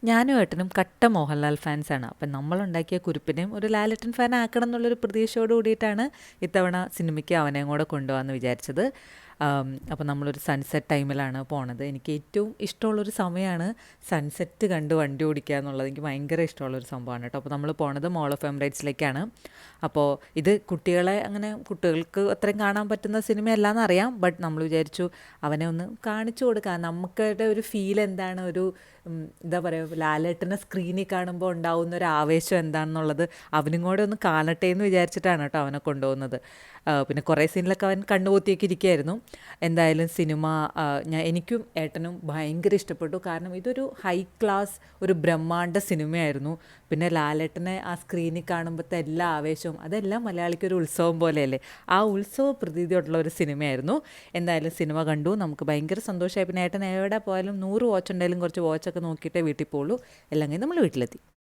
ഞാനും ഏട്ടനും കട്ട മോഹൻലാൽ ഫാൻസാണ്. അപ്പം നമ്മളുണ്ടാക്കിയ കുരുപ്പിനെയും ഒരു ലാലേട്ടൻ ഫാൻ ആക്കണം എന്നുള്ളൊരു പ്രതീക്ഷയോട് കൂടിയിട്ടാണ് ഇത്തവണ സിനിമയ്ക്ക് അവനെയും കൂടെ കൊണ്ടുപോകാമെന്ന് വിചാരിച്ചത്. അപ്പോൾ നമ്മളൊരു സൺസെറ്റ് ടൈമിലാണ് പോണത്. എനിക്ക് ഏറ്റവും ഇഷ്ടമുള്ളൊരു സമയമാണ് സൺസെറ്റ് കണ്ട് വണ്ടി ഓടിക്കുക എന്നുള്ളത്. എനിക്ക് ഭയങ്കര ഇഷ്ടമുള്ളൊരു സംഭവമാണ് കേട്ടോ. അപ്പോൾ നമ്മൾ പോണത് മോൾ ഓഫ് എമിറേറ്റ്സിലേക്കാണ്. അപ്പോൾ ഇത് കുട്ടികളെ അങ്ങനെ കുട്ടികൾക്ക് അത്രയും കാണാൻ പറ്റുന്ന സിനിമയല്ലാന്ന് അറിയാം. ബട്ട് നമ്മൾ വിചാരിച്ചു അവനെ ഒന്ന് കാണിച്ചു കൊടുക്കാം. നമുക്കടെ ഒരു ഫീൽ എന്താണ്, ഒരു എന്താ പറയുക, ലാലേട്ടനെ സ്ക്രീനിൽ കാണുമ്പോൾ ഉണ്ടാവുന്ന ഒരു ആവേശം എന്താണെന്നുള്ളത് അവനും കൂടെ ഒന്ന് കാണട്ടെ എന്ന് വിചാരിച്ചിട്ടാണ് കേട്ടോ അവനെ കൊണ്ടുപോകുന്നത്. പിന്നെ കുറേ സീനിലൊക്കെ അവൻ കണ്ണുപൊത്തിയൊക്കെ ഇരിക്കുകയായിരുന്നു. എന്തായാലും സിനിമ എനിക്കും ഏട്ടനും ഭയങ്കര ഇഷ്ടപ്പെട്ടു. കാരണം ഇതൊരു ഹൈ ക്ലാസ് ഒരു ബ്രഹ്മാണ്ഡ സിനിമയായിരുന്നു. പിന്നെ ലാലേട്ടനെ ആ സ്ക്രീനിൽ കാണുമ്പോഴത്തെ എല്ലാ ആവേശവും അതെല്ലാം മലയാളിക്കൊരു ഉത്സവം പോലെയല്ലേ. ആ ഉത്സവ പ്രതീതിയുള്ള ഒരു സിനിമയായിരുന്നു. എന്തായാലും സിനിമ കണ്ടു, നമുക്ക് ഭയങ്കര സന്തോഷമായി. പിന്നെ ഏട്ടൻ എവിടെ പോയാലും 100 വാച്ച് ഉണ്ടെങ്കിലും കുറച്ച് വാച്ചൊക്കെ നോക്കിയിട്ടേ വീട്ടിൽ പോകുള്ളൂ. എല്ലാം കഴിഞ്ഞ് നമ്മൾ വീട്ടിലെത്തി.